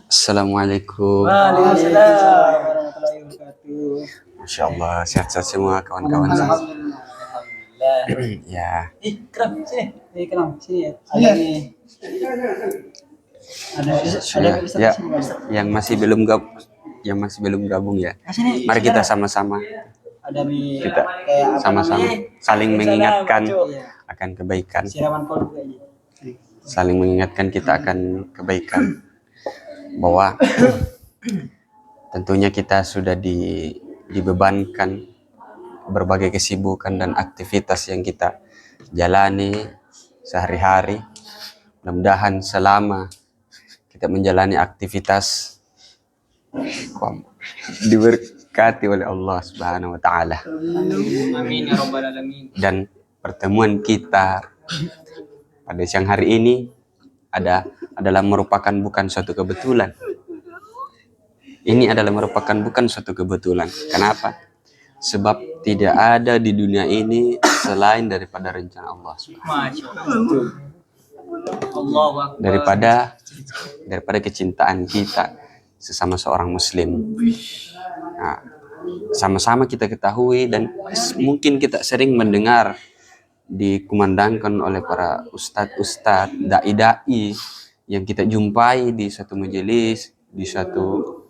Assalamualaikum. Waalaikumsalam warahmatullahi wabarakatuh. Masya Allah, sehat-sehat semua kawan-kawan. Alhamdulillah. Ya, Ikram sini. Ikram sini ya. Ada nih. Ada ya, Ustaz ya. sini, Ustaz. Yang masih belum gabung ya. Sini. Mari kita sama-sama Ada nih kita kayak apa sama-sama namanya? saling mengingatkan Iya. akan kebaikan. Siraman kol juga ini. Saling mengingatkan kita akan kebaikan, bahwa tentunya kita sudah dibebankan berbagai kesibukan dan aktivitas yang kita jalani sehari-hari. Mudah-mudahan selama kita menjalani aktivitas diberkati oleh Allah Subhanahu wa taala. Amin ya rabbal alamin. Dan pertemuan kita pada siang hari ini adalah merupakan bukan suatu kebetulan. Ini adalah merupakan bukan suatu kebetulan. Kenapa? Sebab tidak ada di dunia ini selain daripada rencana Allah Masya Allah. Allahu Akbar. daripada kecintaan kita sesama seorang muslim. Nah, sama-sama kita ketahui dan mungkin kita sering mendengar dikumandangkan oleh para ustadz-ustadz, dai-dai yang kita jumpai di suatu majelis, di suatu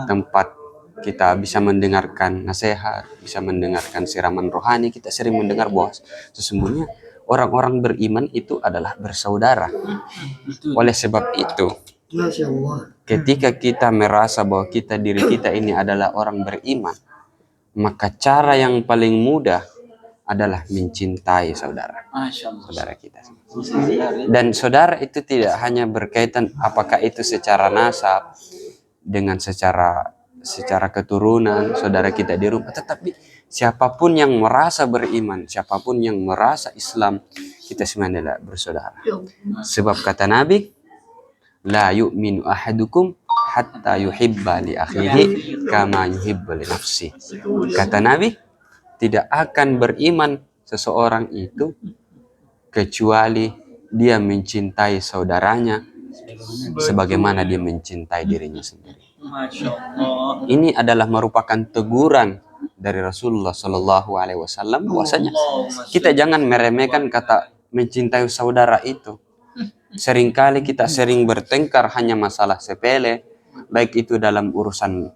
tempat kita bisa mendengarkan nasihat, bisa mendengarkan siraman rohani. Kita sering mendengar bahwa sesungguhnya orang-orang beriman itu adalah bersaudara. Oleh sebab itu, ketika kita merasa bahwa diri kita ini adalah orang beriman, maka cara yang paling mudah adalah mencintai saudara, saudara kita. Dan saudara itu tidak hanya berkaitan apakah itu secara nasab, dengan secara keturunan saudara kita di rumah, tetapi siapapun yang merasa beriman, siapapun yang merasa Islam, kita semua adalah bersaudara. Sebab kata Nabi, la yu'minu ahadukum hatta yuhibba li akhihi kama yuhibba li nafsi. Kata Nabi, tidak akan beriman seseorang itu kecuali dia mencintai saudaranya sebagaimana dia mencintai dirinya sendiri. Masya Allah. Ini adalah merupakan teguran dari Rasulullah Shallallahu Alaihi Wasallam bahwasanya kita jangan meremehkan kata mencintai saudara itu. Seringkali kita sering bertengkar hanya masalah sepele, baik itu dalam urusan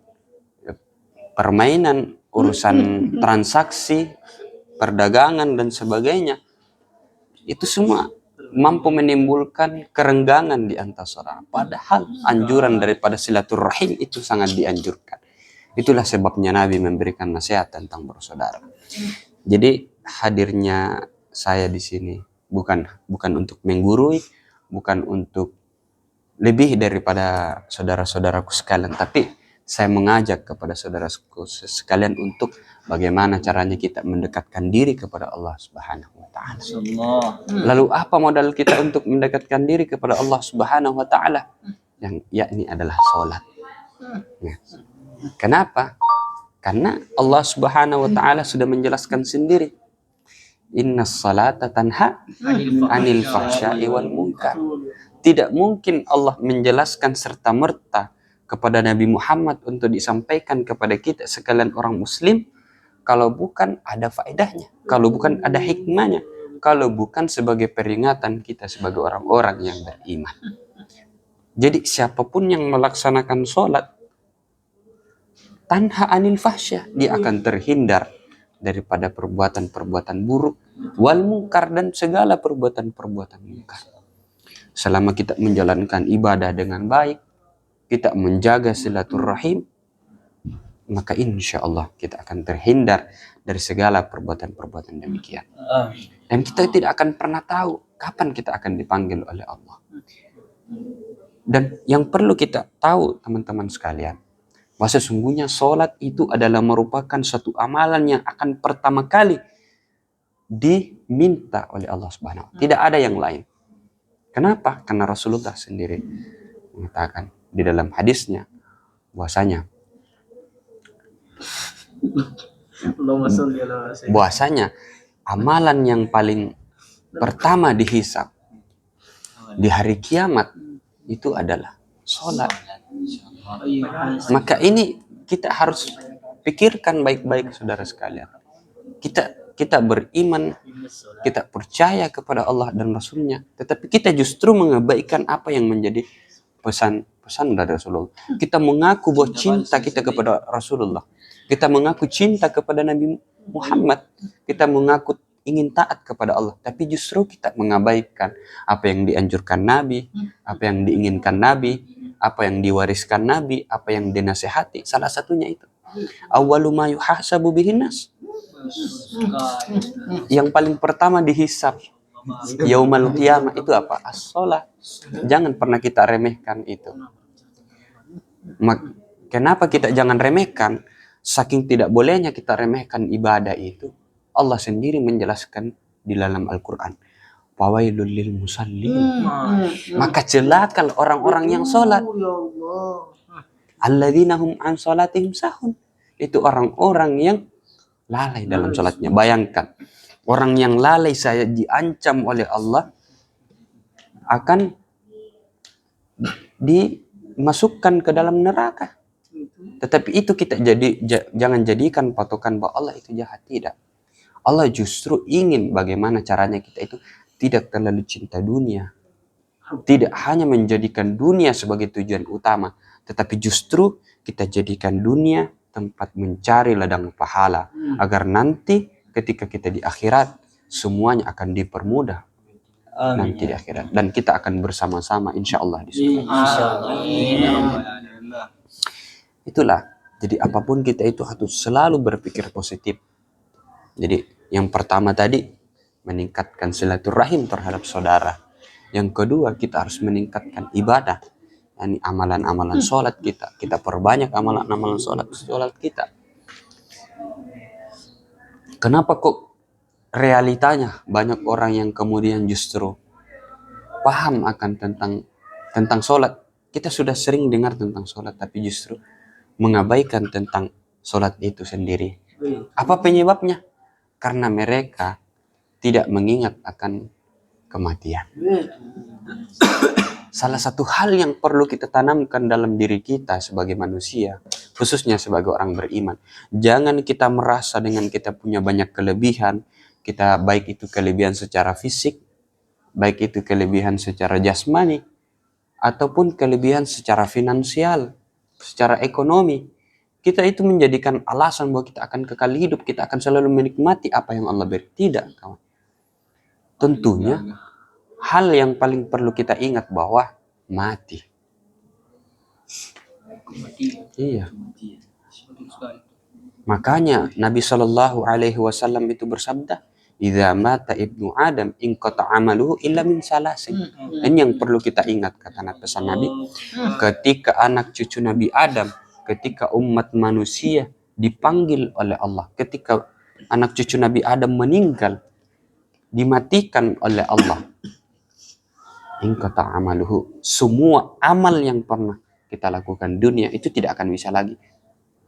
permainan, urusan transaksi, perdagangan dan sebagainya. Itu semua mampu menimbulkan kerenggangan di antara saudara. Padahal anjuran daripada silaturahim itu sangat dianjurkan. Itulah sebabnya Nabi memberikan nasihat tentang bersaudara. Jadi hadirnya saya di sini bukan untuk menggurui, bukan untuk lebih daripada saudara-saudaraku sekalian, tapi saya mengajak kepada saudaraku sekalian untuk bagaimana caranya kita mendekatkan diri kepada Allah Subhanahu wa taala. Lalu apa modal kita untuk mendekatkan diri kepada Allah Subhanahu wa taala? Yang yakni adalah salat. Ya. Kenapa? Karena Allah Subhanahu wa taala sudah menjelaskan sendiri. Innas salata tanha anil fahsya'i wal munkar. Tidak mungkin Allah menjelaskan serta-merta kepada Nabi Muhammad untuk disampaikan kepada kita sekalian orang muslim kalau bukan ada faedahnya, kalau bukan ada hikmahnya, kalau bukan sebagai peringatan kita sebagai orang-orang yang beriman. Jadi siapapun yang melaksanakan sholat tanha anil fahsya, dia akan terhindar daripada perbuatan-perbuatan buruk, wal munkar, dan segala perbuatan-perbuatan munkar. Selama kita menjalankan ibadah dengan baik, kita menjaga silaturahim, maka insya Allah kita akan terhindar dari segala perbuatan-perbuatan demikian. Dan kita tidak akan pernah tahu kapan kita akan dipanggil oleh Allah. Dan yang perlu kita tahu teman-teman sekalian, bahwa sesungguhnya sholat itu adalah merupakan suatu amalan yang akan pertama kali diminta oleh Allah Subhanahu wa taala. Tidak ada yang lain. Kenapa? Karena Rasulullah sendiri mengatakan di dalam hadisnya bahwasanya amalan yang paling pertama dihisab di hari kiamat itu adalah sholat. Maka ini kita harus pikirkan baik-baik, saudara sekalian. Kita beriman, kita percaya kepada Allah dan Rasulnya, tetapi kita justru mengabaikan apa yang menjadi pesan dari Rasulullah. Kita mengaku bahwa cinta kita kepada Rasulullah, kita mengaku cinta kepada Nabi Muhammad, kita mengaku ingin taat kepada Allah, tapi justru kita mengabaikan apa yang dianjurkan Nabi, apa yang diinginkan Nabi, apa yang diwariskan Nabi, apa yang dinasehati. Salah satunya itu awwalu ma yuhasabu bihin nas, yang paling pertama dihisab yaumal qiyamah itu apa? As-shalah. Jangan pernah kita remehkan itu. Kenapa kita jangan remehkan? Saking tidak bolehnya kita remehkan ibadah itu, Allah sendiri menjelaskan di dalam Al-Quran, fawailul lil musallin, maka celaka orang-orang yang sholat, alladzina hum an sholatihim sahun, itu orang-orang yang lalai dalam sholatnya. Bayangkan, orang yang lalai saya diancam oleh Allah akan dimasukkan ke dalam neraka. Tetapi itu kita jangan jadikan patokan bahwa Allah itu jahat. Tidak. Allah justru ingin bagaimana caranya kita itu tidak terlalu cinta dunia. Tidak hanya menjadikan dunia sebagai tujuan utama, tetapi justru kita jadikan dunia tempat mencari ladang pahala, agar nanti ketika kita di akhirat semuanya akan dipermudah. Nanti di akhirat, dan kita akan bersama-sama insyaallah di surga. Itulah, jadi apapun kita itu harus selalu berpikir positif. Jadi yang pertama tadi meningkatkan silaturahim terhadap saudara. Yang kedua, kita harus meningkatkan ibadah, yakni amalan-amalan sholat kita perbanyak amalan-amalan sholat kita. Kenapa kok realitanya banyak orang yang kemudian justru paham akan tentang sholat? Kita sudah sering dengar tentang sholat, tapi justru mengabaikan tentang sholat itu sendiri. Apa penyebabnya? Karena mereka tidak mengingat akan kematian. Salah satu hal yang perlu kita tanamkan dalam diri kita sebagai manusia, khususnya sebagai orang beriman, jangan kita merasa dengan kita punya banyak kelebihan, kita baik itu kelebihan secara fisik, baik itu kelebihan secara jasmani, ataupun kelebihan secara finansial, secara ekonomi, kita itu menjadikan alasan bahwa kita akan kekal hidup, kita akan selalu menikmati apa yang Allah beri. Tidak, kawan. Tentunya hal yang paling perlu kita ingat bahwa mati. Iya. Makanya Nabi Shallallahu Alaihi Wasallam itu bersabda, "Idza mata ibnu Adam inqata amaluhu illa min salasin." Ini yang perlu kita ingat, kata pesan Nabi. Ketika anak cucu Nabi Adam, ketika umat manusia dipanggil oleh Allah, ketika anak cucu Nabi Adam meninggal, dimatikan oleh Allah, inqata amaluhu, semua amal yang pernah kita lakukan dunia itu tidak akan bisa lagi.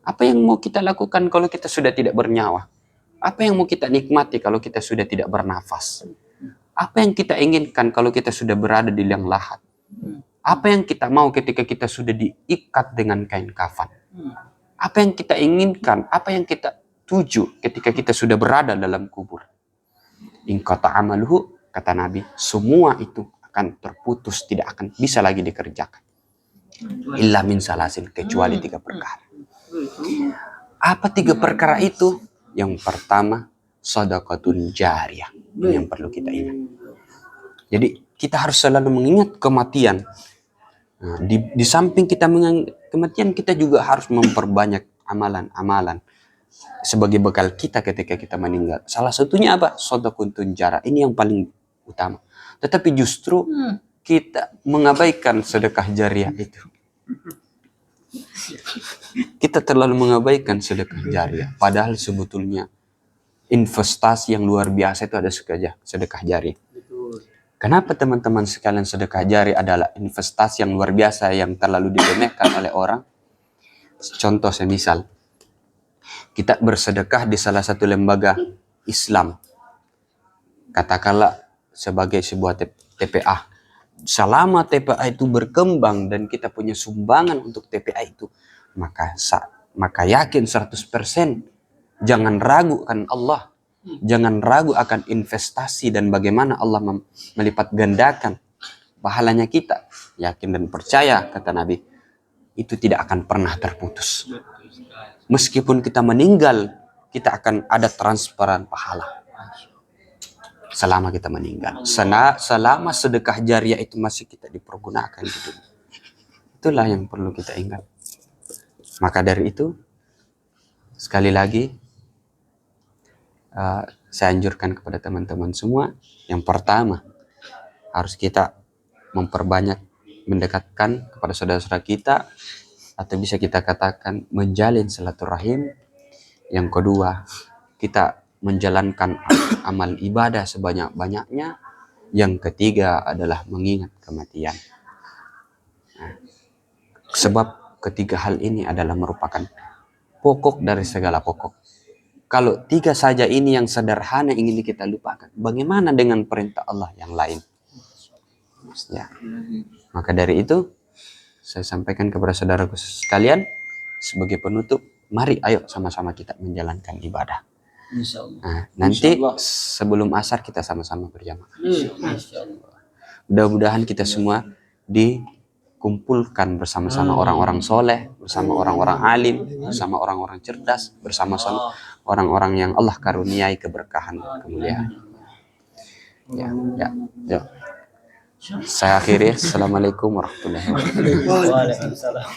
Apa yang mau kita lakukan kalau kita sudah tidak bernyawa? Apa yang mau kita nikmati kalau kita sudah tidak bernafas? Apa yang kita inginkan kalau kita sudah berada di liang lahat? Apa yang kita mau ketika kita sudah diikat dengan kain kafan? Apa yang kita inginkan? Apa yang kita tuju ketika kita sudah berada dalam kubur? Inqata amaluhu, kata Nabi, semua itu akan terputus, tidak akan bisa lagi dikerjakan. Illa min salasin, kecuali 3 perkara. Apa 3 perkara itu? Yang pertama, shadaqatun jariyah. Ini yang perlu kita ingat. Jadi kita harus selalu mengingat kematian. Nah, di samping kita mengingat kematian, kita juga harus memperbanyak amalan-amalan sebagai bekal kita ketika kita meninggal. Salah satunya apa? Shadaqatun jariyah. Ini yang paling utama. Tetapi justru kita mengabaikan sedekah jariyah itu. Kita terlalu mengabaikan sedekah jariyah. Padahal sebetulnya investasi yang luar biasa itu ada sedekah jariyah. Kenapa teman-teman sekalian sedekah jariyah adalah investasi yang luar biasa yang terlalu diremehkan oleh orang? Contoh semisal, kita bersedekah di salah satu lembaga Islam. Katakanlah sebagai sebuah TPA. selama TPA itu berkembang dan kita punya sumbangan untuk TPA itu, maka yakin 100%, jangan ragu akan Allah, jangan ragu akan investasi dan bagaimana Allah melipat gandakan pahalanya kita. Yakin dan percaya, kata Nabi, itu tidak akan pernah terputus. Meskipun kita meninggal, kita akan ada transferan pahala selama kita meninggal. Selama sedekah jariah itu masih kita dipergunakan di dunia. Itulah yang perlu kita ingat. Maka dari itu, sekali lagi, saya anjurkan kepada teman-teman semua, yang pertama, harus kita memperbanyak mendekatkan kepada saudara-saudara kita, atau bisa kita katakan menjalin silaturahim. Yang kedua, kita menjalankan amal ibadah sebanyak-banyaknya. Yang ketiga adalah mengingat kematian. Sebab ketiga hal ini adalah merupakan pokok dari segala pokok. Kalau tiga saja ini yang sederhana ingin kita lupakan, bagaimana dengan perintah Allah yang lain? Ya. Maka dari itu, saya sampaikan kepada saudaraku sekalian, sebagai penutup, mari ayo sama-sama kita menjalankan ibadah. Nah, nanti sebelum asar kita sama-sama berjamaah. Mudah-mudahan kita semua dikumpulkan bersama-sama orang-orang soleh, bersama orang-orang alim, bersama orang-orang cerdas, bersama-sama orang-orang yang Allah karuniai keberkahan dan kemuliaan. Ya. Saya akhiri. Assalamualaikum warahmatullahi wabarakatuh. Waalaikumsalam.